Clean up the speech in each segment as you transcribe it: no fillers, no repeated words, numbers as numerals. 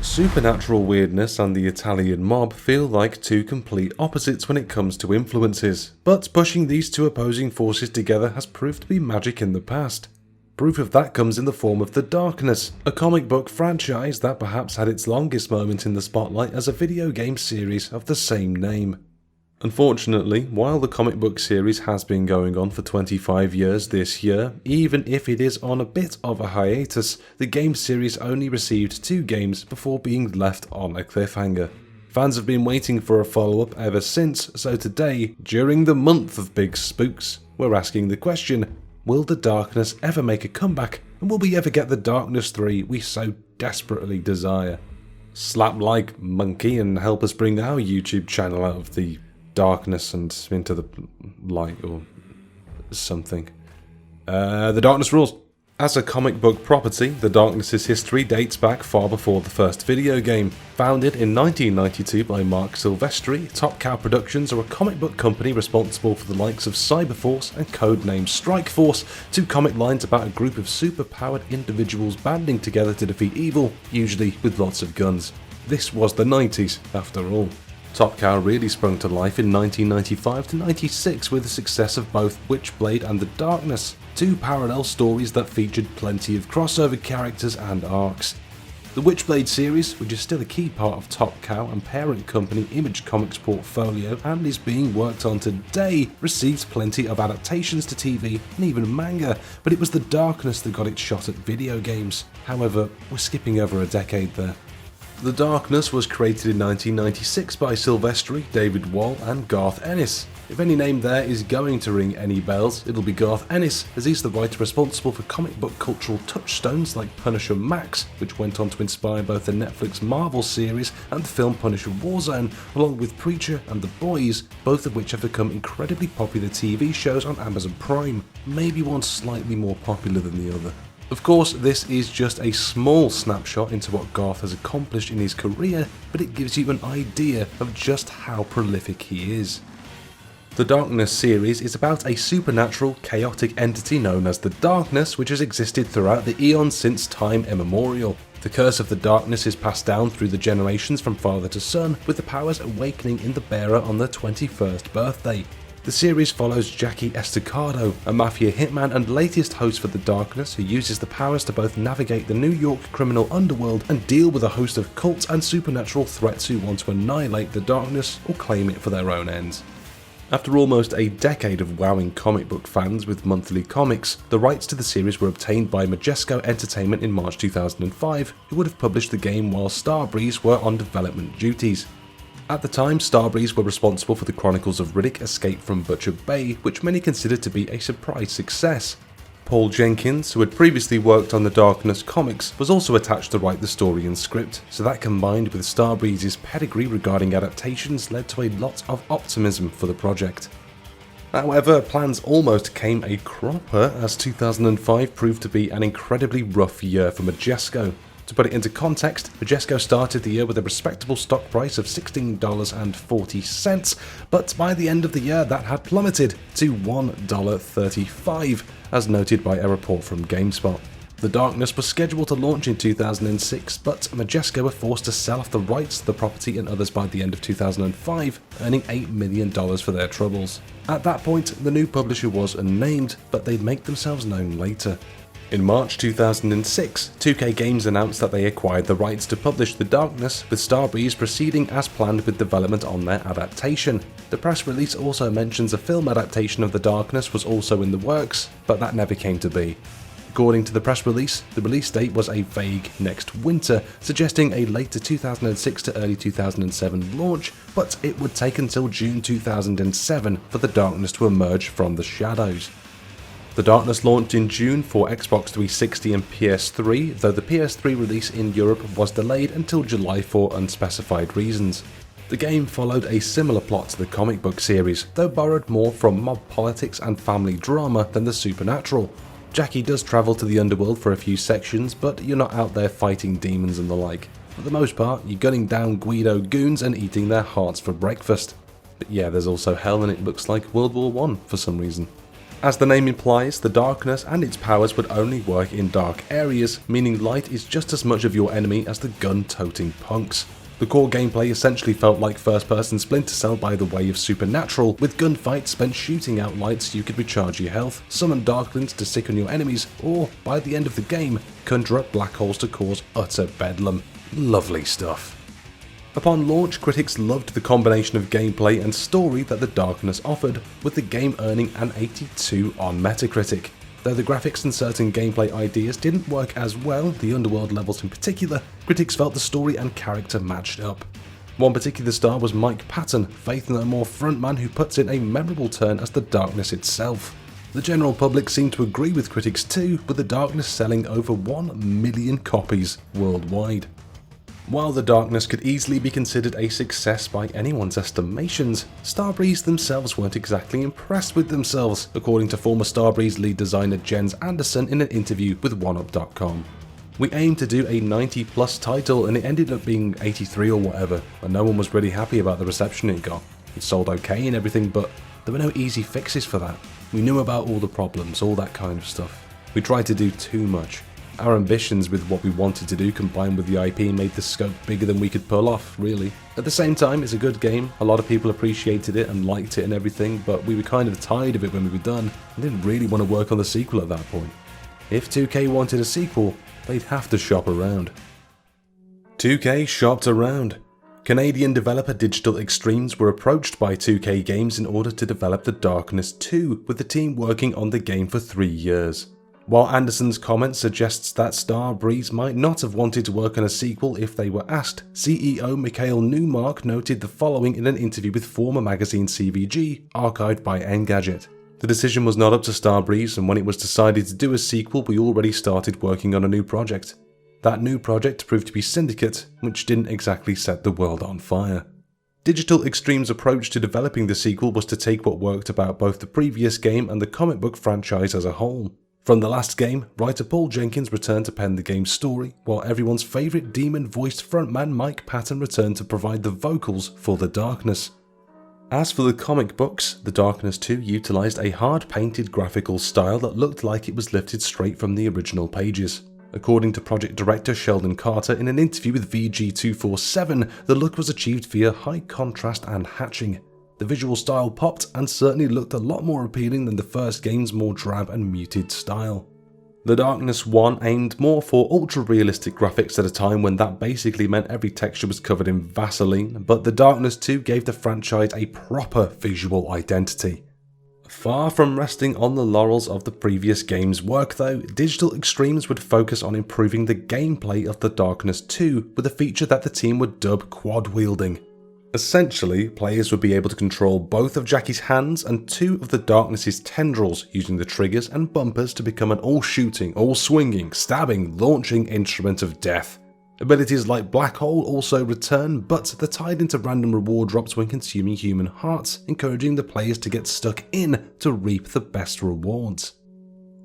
Supernatural weirdness and the Italian mob feel like two complete opposites when it comes to influences, but pushing these two opposing forces together has proved to be magic in the past. Proof of that comes in the form of The Darkness, a comic book franchise that perhaps had its longest moment in the spotlight as a video game series of the same name. Unfortunately, while the comic book series has been going on for 25 years this year, even if it is on a bit of a hiatus, the game series only received 2 games before being left on a cliffhanger. Fans have been waiting for a follow-up ever since, so today, during the month of big spooks, we're asking the question, will The Darkness ever make a comeback, and will we ever get The Darkness 3 we so desperately desire? Slap like, monkey, and help us bring our YouTube channel out of the darkness and into the light or something. The Darkness rules. As a comic book property, The Darkness's history dates back far before the first video game. Founded in 1992 by Mark Silvestri, Top Cow Productions are a comic book company responsible for the likes of Cyberforce and codenamed Strikeforce, 2 comic lines about a group of super-powered individuals banding together to defeat evil, usually with lots of guns. This was the 90s, after all. Top Cow really sprung to life in 1995 to 96 with the success of both Witchblade and The Darkness, 2 parallel stories that featured plenty of crossover characters and arcs. The Witchblade series, which is still a key part of Top Cow and parent company Image Comics portfolio and is being worked on today, received plenty of adaptations to TV and even manga, but it was The Darkness that got its shot at video games. However, we're skipping over a decade there. The Darkness was created in 1996 by Silvestri, David Wall and Garth Ennis. If any name there is going to ring any bells, it'll be Garth Ennis, as he's the writer responsible for comic book cultural touchstones like Punisher Max, which went on to inspire both the Netflix Marvel series and the film Punisher Warzone, along with Preacher and The Boys, both of which have become incredibly popular TV shows on Amazon Prime, maybe one slightly more popular than the other. Of course, this is just a small snapshot into what Garth has accomplished in his career, but it gives you an idea of just how prolific he is. The Darkness series is about a supernatural, chaotic entity known as the Darkness, which has existed throughout the eons since time immemorial. The curse of the Darkness is passed down through the generations from father to son, with the powers awakening in the bearer on their 21st birthday. The series follows Jackie Estacado, a mafia hitman and latest host for The Darkness who uses the powers to both navigate the New York criminal underworld and deal with a host of cult and supernatural threats who want to annihilate The Darkness or claim it for their own ends. After almost a decade of wowing comic book fans with monthly comics, the rights to the series were obtained by Majesco Entertainment in March 2005, who would have published the game while Starbreeze were on development duties. At the time, Starbreeze were responsible for the Chronicles of Riddick Escape from Butcher Bay, which many considered to be a surprise success. Paul Jenkins, who had previously worked on the Darkness comics, was also attached to write the story and script, so that combined with Starbreeze's pedigree regarding adaptations led to a lot of optimism for the project. However, plans almost came a cropper as 2005 proved to be an incredibly rough year for Majesco. To put it into context, Majesco started the year with a respectable stock price of $16.40, but by the end of the year that had plummeted to $1.35, as noted by a report from GameSpot. The Darkness was scheduled to launch in 2006, but Majesco were forced to sell off the rights to the property and others by the end of 2005, earning $8 million for their troubles. At that point, the new publisher was unnamed, but they'd make themselves known later. In March 2006, 2K Games announced that they acquired the rights to publish The Darkness, with Starbreeze proceeding as planned with development on their adaptation. The press release also mentions a film adaptation of The Darkness was also in the works, but that never came to be. According to the press release, the release date was a vague next winter, suggesting a later 2006 to early 2007 launch, but it would take until June 2007 for The Darkness to emerge from the shadows. The Darkness launched in June for Xbox 360 and PS3, though the PS3 release in Europe was delayed until July for unspecified reasons. The game followed a similar plot to the comic book series, though borrowed more from mob politics and family drama than the supernatural. Jackie does travel to the underworld for a few sections, but you're not out there fighting demons and the like. For the most part, you're gunning down Guido goons and eating their hearts for breakfast. But yeah, there's also hell and it looks like World War I for some reason. As the name implies, the darkness and its powers would only work in dark areas, meaning light is just as much of your enemy as the gun-toting punks. The core gameplay essentially felt like first-person Splinter Cell by the way of Supernatural, with gunfights spent shooting out lights so you could recharge your health, summon darklings to sicken your enemies, or, by the end of the game, conjure up black holes to cause utter bedlam. Lovely stuff. Upon launch, critics loved the combination of gameplay and story that the darkness offered, with the game earning an 82 on Metacritic. Though the graphics and certain gameplay ideas didn't work as well, the underworld levels in particular, critics felt the story and character matched up. One particular star was Mike Patton, Faith No More frontman who puts in a memorable turn as the darkness itself. The general public seemed to agree with critics too, with the darkness selling over 1 million copies worldwide. While the darkness could easily be considered a success by anyone's estimations, Starbreeze themselves weren't exactly impressed with themselves, according to former Starbreeze lead designer Jens Anderson in an interview with OneUp.com. We aimed to do a 90 plus title and it ended up being 83 or whatever, and no one was really happy about the reception it got. It sold okay and everything, but there were no easy fixes for that. We knew about all the problems, all that kind of stuff. We tried to do too much. Our ambitions with what we wanted to do combined with the IP made the scope bigger than we could pull off, really. At the same time, it's a good game, a lot of people appreciated it and liked it and everything, but we were kind of tired of it when we were done and didn't really want to work on the sequel at that point. If 2K wanted a sequel, they'd have to shop around. 2K shopped around. Canadian developer Digital Extremes were approached by 2K Games in order to develop The Darkness 2, with the team working on the game for 3 years. While Anderson's comment suggests that Starbreeze might not have wanted to work on a sequel if they were asked, CEO Mikhail Newmark noted the following in an interview with former magazine CVG, archived by Engadget. The decision was not up to Starbreeze, and when it was decided to do a sequel, we already started working on a new project. That new project proved to be Syndicate, which didn't exactly set the world on fire. Digital Extreme's approach to developing the sequel was to take what worked about both the previous game and the comic book franchise as a whole. From the last game, writer Paul Jenkins returned to pen the game's story, while everyone's favourite demon-voiced frontman Mike Patton returned to provide the vocals for The Darkness. As for the comic books, The Darkness 2 utilised a hard-painted graphical style that looked like it was lifted straight from the original pages. According to project director Sheldon Carter in an interview with VG247, the look was achieved via high contrast and hatching. The visual style popped and certainly looked a lot more appealing than the first game's more drab and muted style. The Darkness 1 aimed more for ultra-realistic graphics at a time when that basically meant every texture was covered in Vaseline, but The Darkness 2 gave the franchise a proper visual identity. Far from resting on the laurels of the previous game's work though, Digital Extremes would focus on improving the gameplay of The Darkness 2 with a feature that the team would dub quad wielding. Essentially, players would be able to control both of Jackie's hands and 2 of the Darkness's tendrils, using the triggers and bumpers to become an all-shooting, all-swinging, stabbing, launching instrument of death. Abilities like Black Hole also return, but they're tied into random reward drops when consuming human hearts, encouraging the players to get stuck in to reap the best rewards.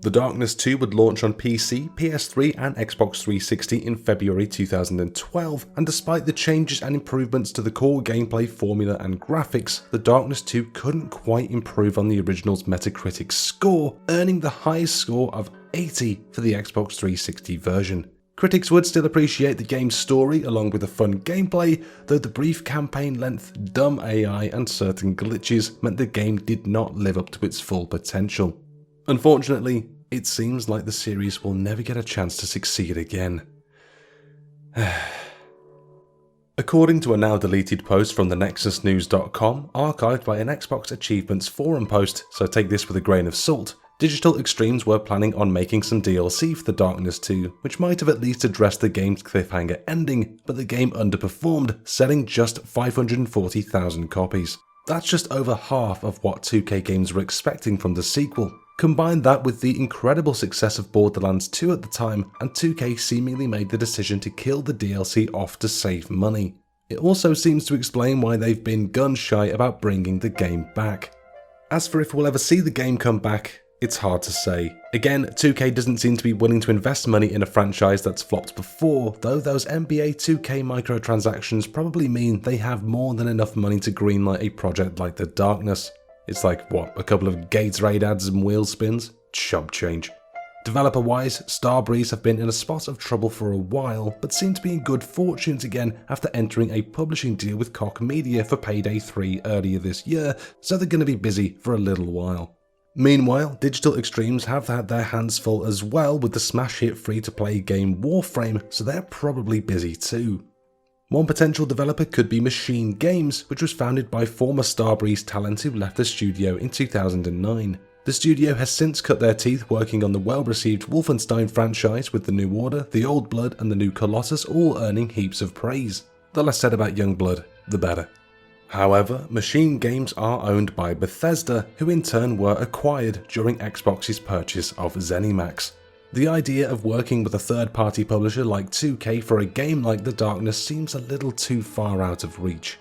The Darkness 2 would launch on PC, PS3 and Xbox 360 in February 2012, and despite the changes and improvements to the core gameplay formula and graphics, The Darkness 2 couldn't quite improve on the original's Metacritic score, earning the highest score of 80 for the Xbox 360 version. Critics would still appreciate the game's story along with the fun gameplay, though the brief campaign length, dumb AI and certain glitches meant the game did not live up to its full potential. Unfortunately, it seems like the series will never get a chance to succeed again. According to a now deleted post from the nexusnews.com, archived by an Xbox Achievements forum post, so take this with a grain of salt, Digital Extremes were planning on making some DLC for The Darkness 2, which might have at least addressed the game's cliffhanger ending, but the game underperformed, selling just 540,000 copies. That's just over half of what 2K Games were expecting from the sequel. Combine that with the incredible success of Borderlands 2 at the time, and 2K seemingly made the decision to kill the DLC off to save money. It also seems to explain why they've been gun-shy about bringing the game back. As for if we'll ever see the game come back, it's hard to say. Again, 2K doesn't seem to be willing to invest money in a franchise that's flopped before, though those NBA 2K microtransactions probably mean they have more than enough money to greenlight a project like The Darkness. It's like, what, a couple of Gatorade ads and wheel spins? Chump change. Developer-wise, Starbreeze have been in a spot of trouble for a while, but seem to be in good fortunes again after entering a publishing deal with Koch Media for Payday 3 earlier this year, so they're going to be busy for a little while. Meanwhile, Digital Extremes have had their hands full as well with the smash hit free-to-play game Warframe, so they're probably busy too. One potential developer could be Machine Games, which was founded by former Starbreeze talent who left the studio in 2009. The studio has since cut their teeth working on the well-received Wolfenstein franchise, with The New Order, The Old Blood and The New Colossus all earning heaps of praise. The less said about Youngblood, the better. However, Machine Games are owned by Bethesda, who in turn were acquired during Xbox's purchase of ZeniMax. The idea of working with a third-party publisher like 2K for a game like The Darkness seems a little too far out of reach.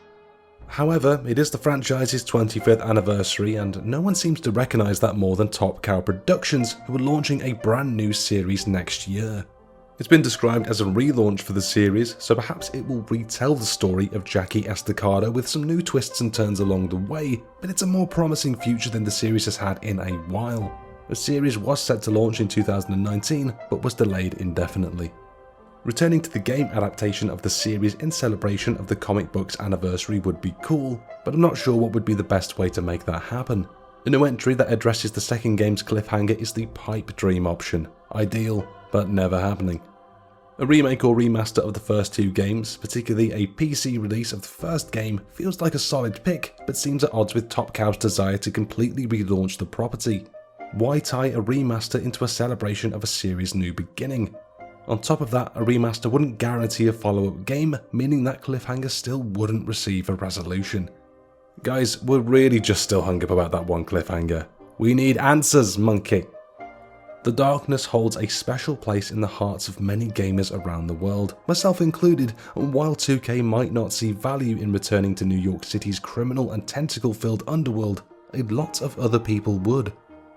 However, it is the franchise's 25th anniversary and no one seems to recognise that more than Top Cow Productions, who are launching a brand new series next year. It's been described as a relaunch for the series, so perhaps it will retell the story of Jackie Estacado with some new twists and turns along the way, but it's a more promising future than the series has had in a while. The series was set to launch in 2019, but was delayed indefinitely. Returning to the game adaptation of the series in celebration of the comic book's anniversary would be cool, but I'm not sure what would be the best way to make that happen. A new entry that addresses the second game's cliffhanger is the pipe dream option. Ideal, but never happening. A remake or remaster of the first two games, particularly a PC release of the first game, feels like a solid pick, but seems at odds with Top Cow's desire to completely relaunch the property. Why tie a remaster into a celebration of a series' new beginning? On top of that, a remaster wouldn't guarantee a follow-up game, meaning that cliffhanger still wouldn't receive a resolution. Guys, we're really just still hung up about that one cliffhanger. We need answers, monkey! The Darkness holds a special place in the hearts of many gamers around the world, myself included, and while 2K might not see value in returning to New York City's criminal and tentacle-filled underworld, a lot of other people would.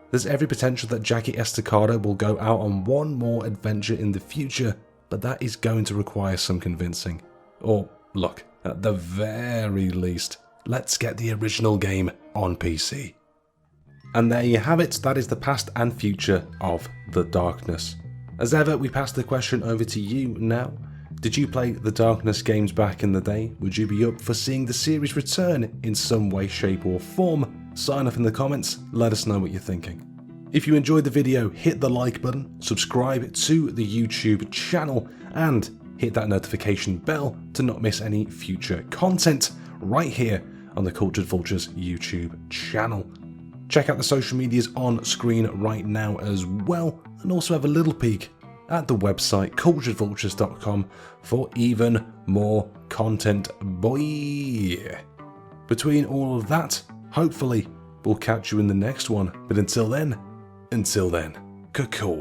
There's every potential that Jackie Estacado will go out on one more adventure in the future, but that is going to require some convincing. Or, look, at the very least, let's get the original game on PC. And there you have it, that is the past and future of The Darkness. As ever, we pass the question over to you now. Did you play The Darkness games back in the day? Would you be up for seeing the series return in some way, shape or form? Sign up in the comments, let us know what you're thinking. If you enjoyed the video, hit the like button, subscribe to the YouTube channel, and hit that notification bell to not miss any future content right here on the Cultured Vultures YouTube channel. Check out the social medias on screen right now as well, and also have a little peek at the website culturedvultures.com for even more content, boy. Between all of that, hopefully we'll catch you in the next one, but until then, caw-caw.